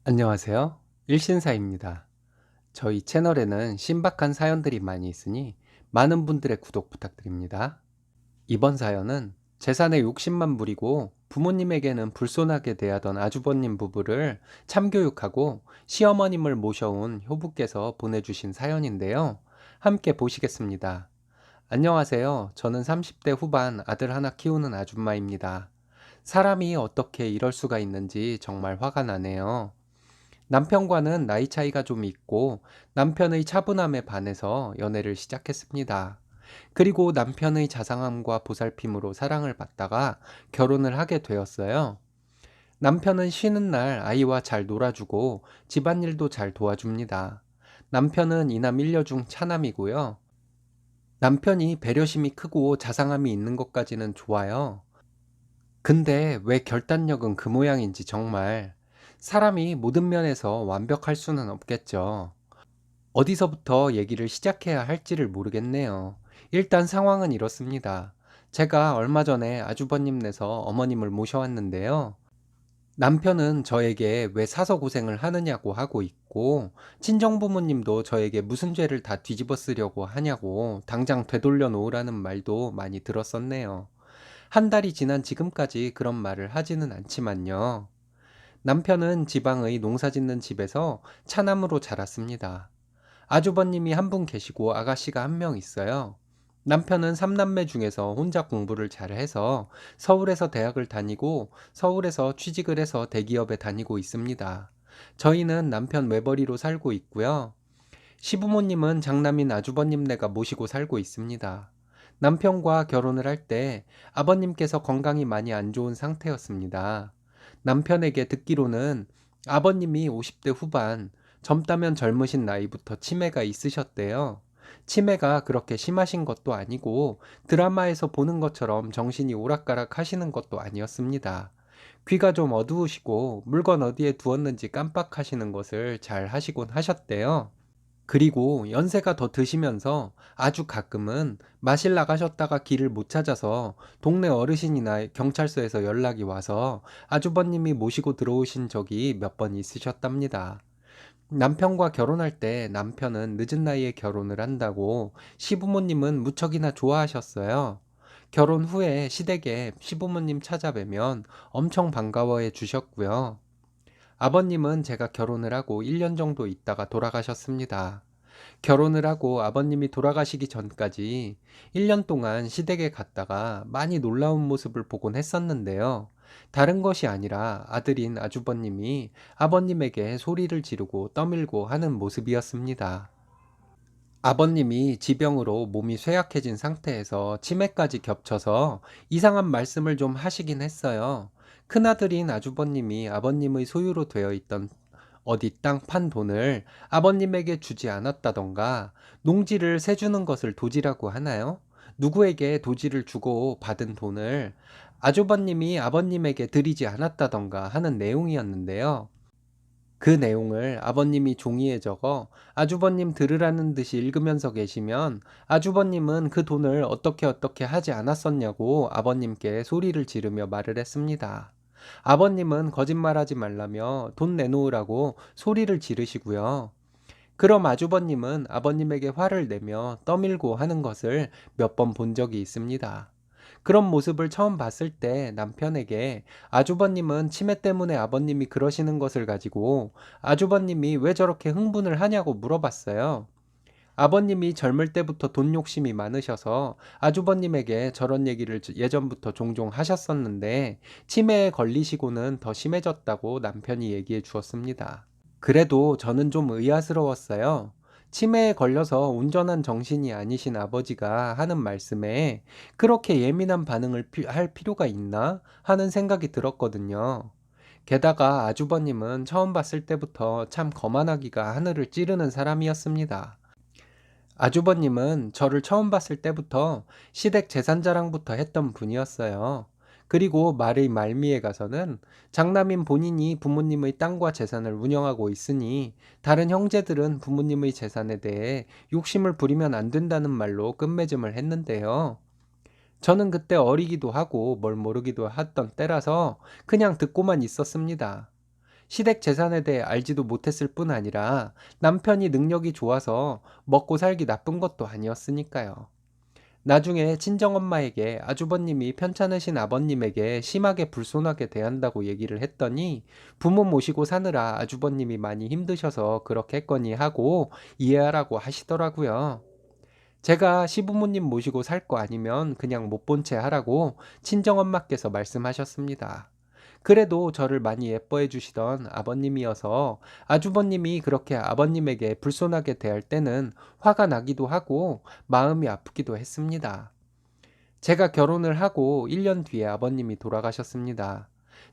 안녕하세요. 일신사입니다. 저희 채널에는 신박한 사연들이 많이 있으니 많은 분들의 구독 부탁드립니다. 이번 사연은 재산에 욕심만 부리고 부모님에게는 불손하게 대하던 아주버님 부부를 참교육하고 시어머님을 모셔온 효부께서 보내주신 사연인데요. 함께 보시겠습니다. 안녕하세요. 저는 30대 후반 아들 하나 키우는 아줌마입니다. 사람이 어떻게 이럴 수가 있는지 정말 화가 나네요. 남편과는 나이 차이가 좀 있고 남편의 차분함에 반해서 연애를 시작했습니다. 그리고 남편의 자상함과 보살핌으로 사랑을 받다가 결혼을 하게 되었어요. 남편은 쉬는 날 아이와 잘 놀아주고 집안일도 잘 도와줍니다. 남편은 이남 일녀 중 차남이고요. 남편이 배려심이 크고 자상함이 있는 것까지는 좋아요. 근데 왜 결단력은 그 모양인지 정말 사람이 모든 면에서 완벽할 수는 없겠죠. 어디서부터 얘기를 시작해야 할지를 모르겠네요. 일단 상황은 이렇습니다. 제가 얼마 전에 아주버님네서 어머님을 모셔왔는데요. 남편은 저에게 왜 사서 고생을 하느냐고 하고 있고, 친정부모님도 저에게 무슨 죄를 다 뒤집어 쓰려고 하냐고 당장 되돌려 놓으라는 말도 많이 들었었네요. 한 달이 지난 지금까지 그런 말을 하지는 않지만요. 남편은 지방의 농사짓는 집에서 차남으로 자랐습니다. 아주버님이 한 분 계시고 아가씨가 한 명 있어요. 남편은 삼남매 중에서 혼자 공부를 잘해서 서울에서 대학을 다니고 서울에서 취직을 해서 대기업에 다니고 있습니다. 저희는 남편 외벌이로 살고 있고요. 시부모님은 장남인 아주버님네가 모시고 살고 있습니다. 남편과 결혼을 할 때 아버님께서 건강이 많이 안 좋은 상태였습니다. 남편에게 듣기로는 아버님이 50대 후반, 젊다면 젊으신 나이부터 치매가 있으셨대요. 치매가 그렇게 심하신 것도 아니고 드라마에서 보는 것처럼 정신이 오락가락 하시는 것도 아니었습니다. 귀가 좀 어두우시고 물건 어디에 두었는지 깜빡하시는 것을 잘 하시곤 하셨대요. 그리고 연세가 더 드시면서 아주 가끔은 마실 나가셨다가 길을 못 찾아서 동네 어르신이나 경찰서에서 연락이 와서 아주버님이 모시고 들어오신 적이 몇 번 있으셨답니다. 남편과 결혼할 때 남편은 늦은 나이에 결혼을 한다고 시부모님은 무척이나 좋아하셨어요. 결혼 후에 시댁에 시부모님 찾아뵈면 엄청 반가워해 주셨고요. 아버님은 제가 결혼을 하고 1년 정도 있다가 돌아가셨습니다. 결혼을 하고 아버님이 돌아가시기 전까지 1년 동안 시댁에 갔다가 많이 놀라운 모습을 보곤 했었는데요. 다른 것이 아니라 아들인 아주버님이 아버님에게 소리를 지르고 떠밀고 하는 모습이었습니다. 아버님이 지병으로 몸이 쇠약해진 상태에서 치매까지 겹쳐서 이상한 말씀을 좀 하시긴 했어요. 큰아들인 아주버님이 아버님의 소유로 되어 있던 어디 땅 판 돈을 아버님에게 주지 않았다던가 농지를 세주는 것을 도지라고 하나요? 누구에게 도지를 주고 받은 돈을 아주버님이 아버님에게 드리지 않았다던가 하는 내용이었는데요. 그 내용을 아버님이 종이에 적어 아주버님 들으라는 듯이 읽으면서 계시면 아주버님은 그 돈을 어떻게 하지 않았었냐고 아버님께 소리를 지르며 말을 했습니다. 아버님은 거짓말하지 말라며 돈 내놓으라고 소리를 지르시고요. 그럼 아주버님은 아버님에게 화를 내며 떠밀고 하는 것을 몇 번 본 적이 있습니다. 그런 모습을 처음 봤을 때 남편에게 아주버님은 치매 때문에 아버님이 그러시는 것을 가지고 아주버님이 왜 저렇게 흥분을 하냐고 물어봤어요. 아버님이 젊을 때부터 돈 욕심이 많으셔서 아주버님에게 저런 얘기를 예전부터 종종 하셨었는데 치매에 걸리시고는 더 심해졌다고 남편이 얘기해 주었습니다. 그래도 저는 좀 의아스러웠어요. 치매에 걸려서 온전한 정신이 아니신 아버지가 하는 말씀에 그렇게 예민한 반응을 할 필요가 있나 하는 생각이 들었거든요. 게다가 아주버님은 처음 봤을 때부터 참 거만하기가 하늘을 찌르는 사람이었습니다. 아주버님은 저를 처음 봤을 때부터 시댁 재산 자랑부터 했던 분이었어요. 그리고 말의 말미에 가서는 장남인 본인이 부모님의 땅과 재산을 운영하고 있으니 다른 형제들은 부모님의 재산에 대해 욕심을 부리면 안 된다는 말로 끝맺음을 했는데요. 저는 그때 어리기도 하고 뭘 모르기도 했던 때라서 그냥 듣고만 있었습니다. 시댁 재산에 대해 알지도 못했을 뿐 아니라 남편이 능력이 좋아서 먹고 살기 나쁜 것도 아니었으니까요. 나중에 친정엄마에게 아주버님이 편찮으신 아버님에게 심하게 불손하게 대한다고 얘기를 했더니 부모 모시고 사느라 아주버님이 많이 힘드셔서 그렇게 했거니 하고 이해하라고 하시더라고요. 제가 시부모님 모시고 살 거 아니면 그냥 못 본 채 하라고 친정엄마께서 말씀하셨습니다. 그래도 저를 많이 예뻐해 주시던 아버님이어서 아주버님이 그렇게 아버님에게 불손하게 대할 때는 화가 나기도 하고 마음이 아프기도 했습니다. 제가 결혼을 하고 1년 뒤에 아버님이 돌아가셨습니다.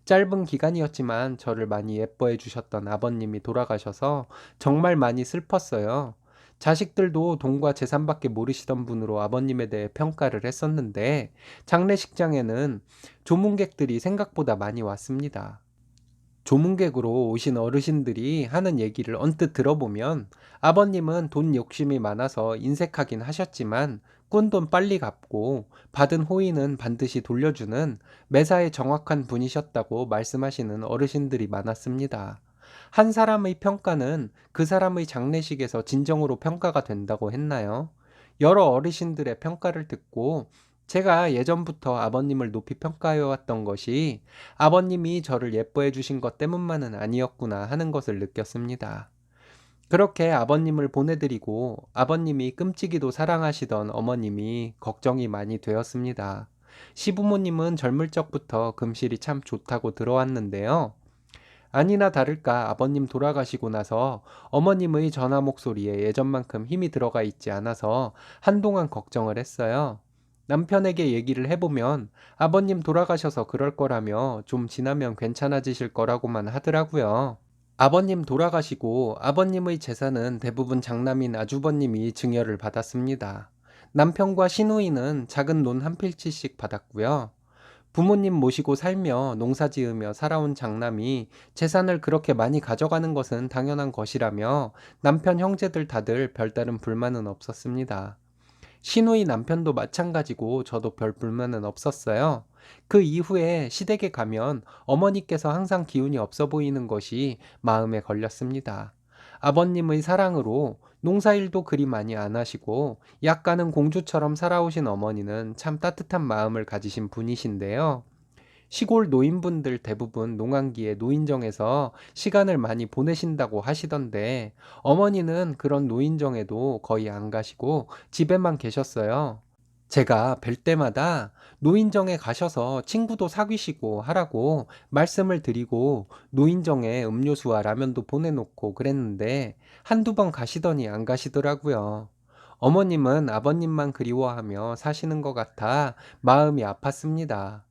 짧은 기간이었지만 저를 많이 예뻐해 주셨던 아버님이 돌아가셔서 정말 많이 슬펐어요. 자식들도 돈과 재산밖에 모르시던 분으로 아버님에 대해 평가를 했었는데 장례식장에는 조문객들이 생각보다 많이 왔습니다. 조문객으로 오신 어르신들이 하는 얘기를 언뜻 들어보면 아버님은 돈 욕심이 많아서 인색하긴 하셨지만 꾼 돈 빨리 갚고 받은 호의는 반드시 돌려주는 매사에 정확한 분이셨다고 말씀하시는 어르신들이 많았습니다. 한 사람의 평가는 그 사람의 장례식에서 진정으로 평가가 된다고 했나요? 여러 어르신들의 평가를 듣고 제가 예전부터 아버님을 높이 평가해왔던 것이 아버님이 저를 예뻐해 주신 것 때문만은 아니었구나 하는 것을 느꼈습니다. 그렇게 아버님을 보내드리고 아버님이 끔찍이도 사랑하시던 어머님이 걱정이 많이 되었습니다. 시부모님은 젊을 적부터 금실이 참 좋다고 들어왔는데요. 아니나 다를까 아버님 돌아가시고 나서 어머님의 전화 목소리에 예전만큼 힘이 들어가 있지 않아서 한동안 걱정을 했어요. 남편에게 얘기를 해보면 아버님 돌아가셔서 그럴 거라며 좀 지나면 괜찮아지실 거라고만 하더라고요. 아버님 돌아가시고 아버님의 재산은 대부분 장남인 아주버님이 증여를 받았습니다. 남편과 시누이는 작은 논 한 필지씩 받았고요. 부모님 모시고 살며 농사 지으며 살아온 장남이 재산을 그렇게 많이 가져가는 것은 당연한 것이라며 남편 형제들 다들 별다른 불만은 없었습니다. 시누이 남편도 마찬가지고 저도 별 불만은 없었어요. 그 이후에 시댁에 가면 어머니께서 항상 기운이 없어 보이는 것이 마음에 걸렸습니다. 아버님의 사랑으로 농사일도 그리 많이 안 하시고 약간은 공주처럼 살아오신 어머니는 참 따뜻한 마음을 가지신 분이신데요. 시골 노인분들 대부분 농한기에 노인정에서 시간을 많이 보내신다고 하시던데 어머니는 그런 노인정에도 거의 안 가시고 집에만 계셨어요. 제가 뵐 때마다 노인정에 가셔서 친구도 사귀시고 하라고 말씀을 드리고 노인정에 음료수와 라면도 보내놓고 그랬는데 한두 번 가시더니 안 가시더라고요. 어머님은 아버님만 그리워하며 사시는 것 같아 마음이 아팠습니다.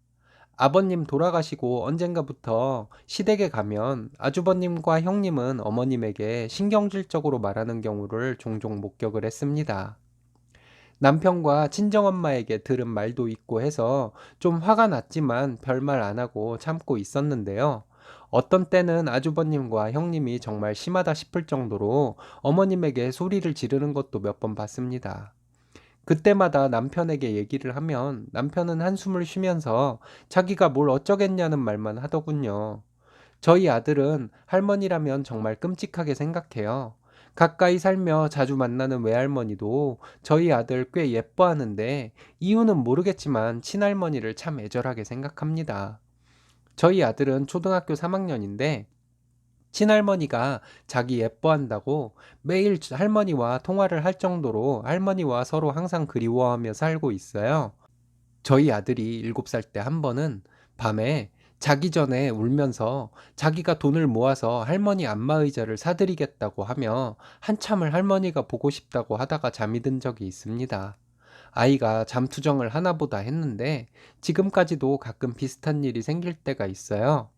아버님 돌아가시고 언젠가부터 시댁에 가면 아주버님과 형님은 어머님에게 신경질적으로 말하는 경우를 종종 목격을 했습니다. 남편과 친정엄마에게 들은 말도 있고 해서 좀 화가 났지만 별말 안 하고 참고 있었는데요. 어떤 때는 아주버님과 형님이 정말 심하다 싶을 정도로 어머님에게 소리를 지르는 것도 몇 번 봤습니다. 그때마다 남편에게 얘기를 하면 남편은 한숨을 쉬면서 자기가 뭘 어쩌겠냐는 말만 하더군요. 저희 아들은 할머니라면 정말 끔찍하게 생각해요. 가까이 살며 자주 만나는 외할머니도 저희 아들 꽤 예뻐하는데 이유는 모르겠지만 친할머니를 참 애절하게 생각합니다. 저희 아들은 초등학교 3학년인데 친할머니가 자기 예뻐한다고 매일 할머니와 통화를 할 정도로 할머니와 서로 항상 그리워하며 살고 있어요. 저희 아들이 7살 때 한 번은 밤에 자기 전에 울면서 자기가 돈을 모아서 할머니 안마의자를 사드리겠다고 하며 한참을 할머니가 보고 싶다고 하다가 잠이 든 적이 있습니다. 아이가 잠투정을 하나 보다 했는데 지금까지도 가끔 비슷한 일이 생길 때가 있어요.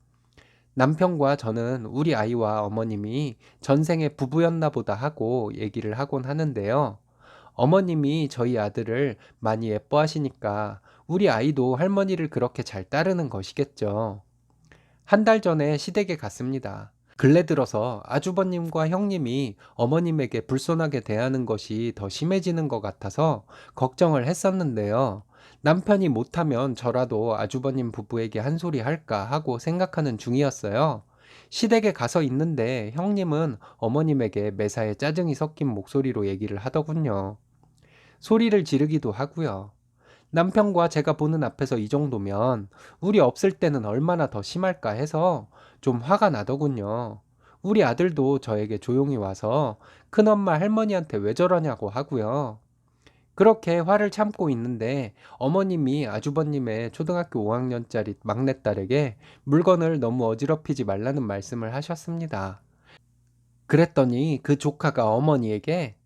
남편과 저는 우리 아이와 어머님이 전생에 부부였나 보다 하고 얘기를 하곤 하는데요. 어머님이 저희 아들을 많이 예뻐하시니까 우리 아이도 할머니를 그렇게 잘 따르는 것이겠죠. 한 달 전에 시댁에 갔습니다. 근래 들어서 아주버님과 형님이 어머님에게 불손하게 대하는 것이 더 심해지는 것 같아서 걱정을 했었는데요. 남편이 못하면 저라도 아주버님 부부에게 한 소리 할까 하고 생각하는 중이었어요. 시댁에 가서 있는데 형님은 어머님에게 매사에 짜증이 섞인 목소리로 얘기를 하더군요. 소리를 지르기도 하고요. 남편과 제가 보는 앞에서 이 정도면 우리 없을 때는 얼마나 더 심할까 해서 좀 화가 나더군요. 우리 아들도 저에게 조용히 와서 큰엄마 할머니한테 왜 저러냐고 하고요. 그렇게 화를 참고 있는데 어머님이 아주버님의 초등학교 5학년짜리 막내딸에게 물건을 너무 어지럽히지 말라는 말씀을 하셨습니다. 그랬더니 그 조카가 어머니에게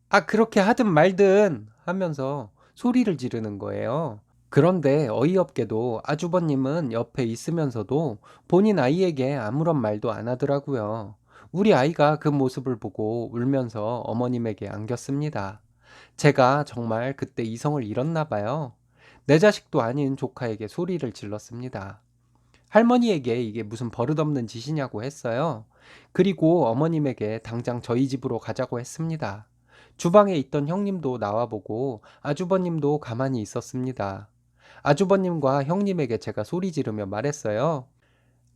아, 그렇게 하든 말든 하면서 소리를 지르는 거예요. 그런데 어이없게도 아주버님은 옆에 있으면서도 본인 아이에게 아무런 말도 안 하더라고요. 우리 아이가 그 모습을 보고 울면서 어머님에게 안겼습니다. 제가 정말 그때 이성을 잃었나 봐요. 내 자식도 아닌 조카에게 소리를 질렀습니다. 할머니에게 이게 무슨 버릇없는 짓이냐고 했어요. 그리고 어머님에게 당장 저희 집으로 가자고 했습니다. 주방에 있던 형님도 나와보고 아주버님도 가만히 있었습니다. 아주버님과 형님에게 제가 소리 지르며 말했어요.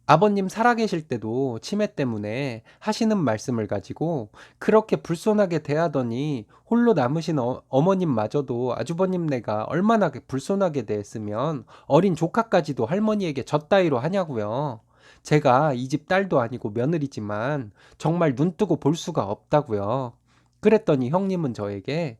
아버님 살아계실 때도 치매 때문에 하시는 말씀을 가지고 그렇게 불손하게 대하더니 홀로 남으신 어머님마저도 아주버님네가 얼마나 불손하게 대했으면 어린 조카까지도 할머니에게 젖따위로 하냐고요. 제가 이 집 딸도 아니고 며느리지만 정말 눈 뜨고 볼 수가 없다고요. 그랬더니 형님은 저에게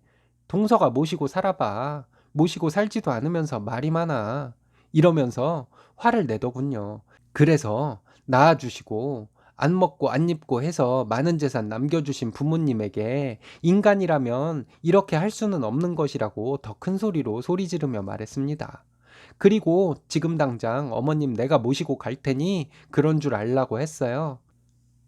동서가 모시고 살아봐. 모시고 살지도 않으면서 말이 많아. 이러면서 화를 내더군요. 그래서 낳아주시고 안 먹고 안 입고 해서 많은 재산 남겨주신 부모님에게 인간이라면 이렇게 할 수는 없는 것이라고 더 큰 소리로 소리 지르며 말했습니다. 그리고 지금 당장 어머님 내가 모시고 갈 테니 그런 줄 알라고 했어요.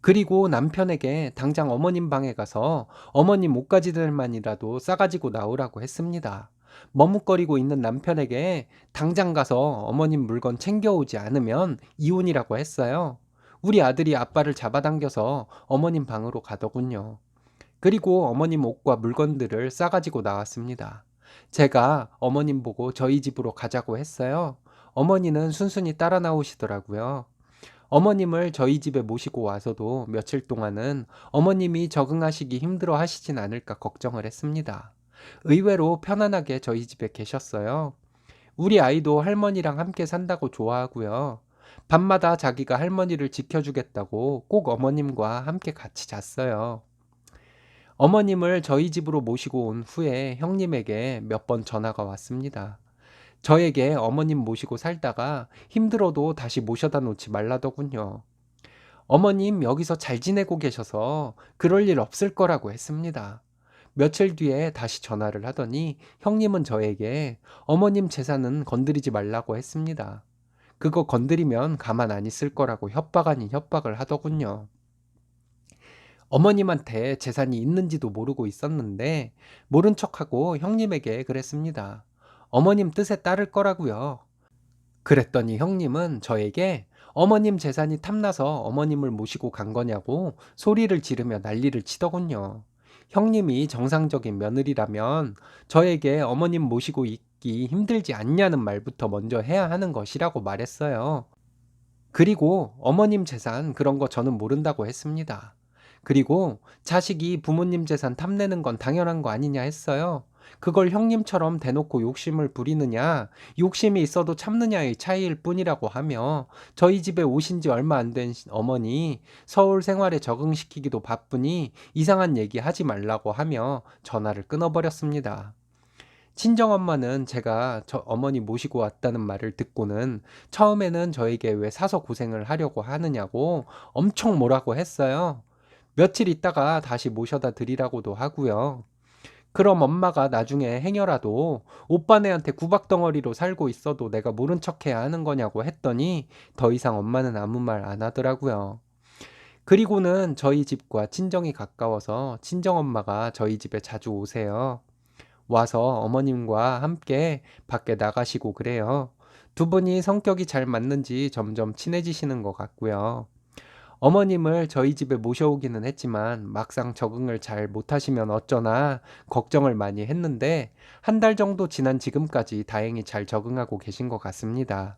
그리고 남편에게 당장 어머님 방에 가서 어머님 옷가지들만이라도 싸가지고 나오라고 했습니다. 머뭇거리고 있는 남편에게 당장 가서 어머님 물건 챙겨오지 않으면 이혼이라고 했어요. 우리 아들이 아빠를 잡아당겨서 어머님 방으로 가더군요. 그리고 어머님 옷과 물건들을 싸가지고 나왔습니다. 제가 어머님 보고 저희 집으로 가자고 했어요. 어머니는 순순히 따라 나오시더라고요. 어머님을 저희 집에 모시고 와서도 며칠 동안은 어머님이 적응하시기 힘들어 하시진 않을까 걱정을 했습니다. 의외로 편안하게 저희 집에 계셨어요. 우리 아이도 할머니랑 함께 산다고 좋아하고요. 밤마다 자기가 할머니를 지켜주겠다고 꼭 어머님과 함께 같이 잤어요. 어머님을 저희 집으로 모시고 온 후에 형님에게 몇 번 전화가 왔습니다. 저에게 어머님 모시고 살다가 힘들어도 다시 모셔다 놓지 말라더군요. 어머님 여기서 잘 지내고 계셔서 그럴 일 없을 거라고 했습니다. 며칠 뒤에 다시 전화를 하더니 형님은 저에게 어머님 재산은 건드리지 말라고 했습니다. 그거 건드리면 가만 안 있을 거라고 협박 아닌 협박을 하더군요. 어머님한테 재산이 있는지도 모르고 있었는데 모른 척하고 형님에게 그랬습니다. 어머님 뜻에 따를 거라고요. 그랬더니 형님은 저에게 어머님 재산이 탐나서 어머님을 모시고 간 거냐고 소리를 지르며 난리를 치더군요. 형님이 정상적인 며느리라면 저에게 어머님 모시고 있기 힘들지 않냐는 말부터 먼저 해야 하는 것이라고 말했어요. 그리고 어머님 재산 그런 거 저는 모른다고 했습니다. 그리고 자식이 부모님 재산 탐내는 건 당연한 거 아니냐 했어요. 그걸 형님처럼 대놓고 욕심을 부리느냐, 욕심이 있어도 참느냐의 차이일 뿐이라고 하며 저희 집에 오신 지 얼마 안 된 어머니 서울 생활에 적응시키기도 바쁘니 이상한 얘기 하지 말라고 하며 전화를 끊어버렸습니다. 친정엄마는 제가 저 어머니 모시고 왔다는 말을 듣고는 처음에는 저에게 왜 사서 고생을 하려고 하느냐고 엄청 뭐라고 했어요. 며칠 있다가 다시 모셔다 드리라고도 하고요. 그럼 엄마가 나중에 행여라도 오빠네한테 구박덩어리로 살고 있어도 내가 모른 척해야 하는 거냐고 했더니 더 이상 엄마는 아무 말 안 하더라고요. 그리고는 저희 집과 친정이 가까워서 친정엄마가 저희 집에 자주 오세요. 와서 어머님과 함께 밖에 나가시고 그래요. 두 분이 성격이 잘 맞는지 점점 친해지시는 것 같고요. 어머님을 저희 집에 모셔오기는 했지만 막상 적응을 잘 못하시면 어쩌나 걱정을 많이 했는데 한 달 정도 지난 지금까지 다행히 잘 적응하고 계신 것 같습니다.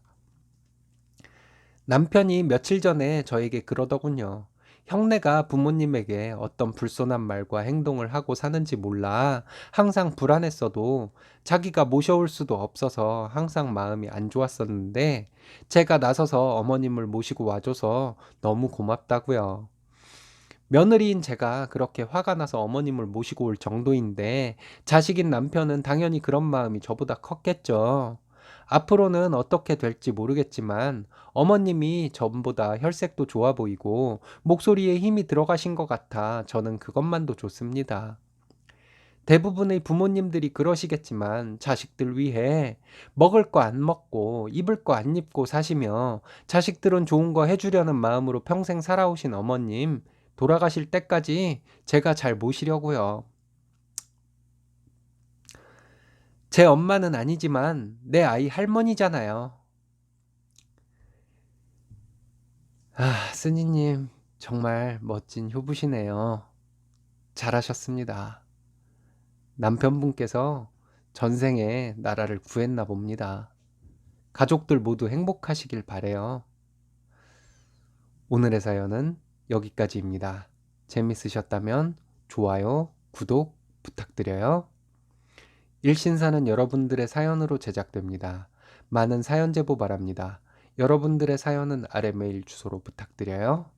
남편이 며칠 전에 저에게 그러더군요. 형네가 부모님에게 어떤 불손한 말과 행동을 하고 사는지 몰라 항상 불안했어도 자기가 모셔올 수도 없어서 항상 마음이 안 좋았었는데 제가 나서서 어머님을 모시고 와줘서 너무 고맙다고요. 며느리인 제가 그렇게 화가 나서 어머님을 모시고 올 정도인데 자식인 남편은 당연히 그런 마음이 저보다 컸겠죠. 앞으로는 어떻게 될지 모르겠지만 어머님이 전보다 혈색도 좋아 보이고 목소리에 힘이 들어가신 것 같아 저는 그것만도 좋습니다. 대부분의 부모님들이 그러시겠지만 자식들 위해 먹을 거 안 먹고 입을 거 안 입고 사시며 자식들은 좋은 거 해주려는 마음으로 평생 살아오신 어머님 돌아가실 때까지 제가 잘 모시려고요. 제 엄마는 아니지만 내 아이 할머니잖아요. 스니님 정말 멋진 효부시네요. 잘하셨습니다. 남편분께서 전생에 나라를 구했나 봅니다. 가족들 모두 행복하시길 바래요. 오늘의 사연은 여기까지입니다. 재밌으셨다면 좋아요, 구독 부탁드려요. 일신사는 여러분들의 사연으로 제작됩니다. 많은 사연 제보 바랍니다. 여러분들의 사연은 아래 메일 주소로 부탁드려요.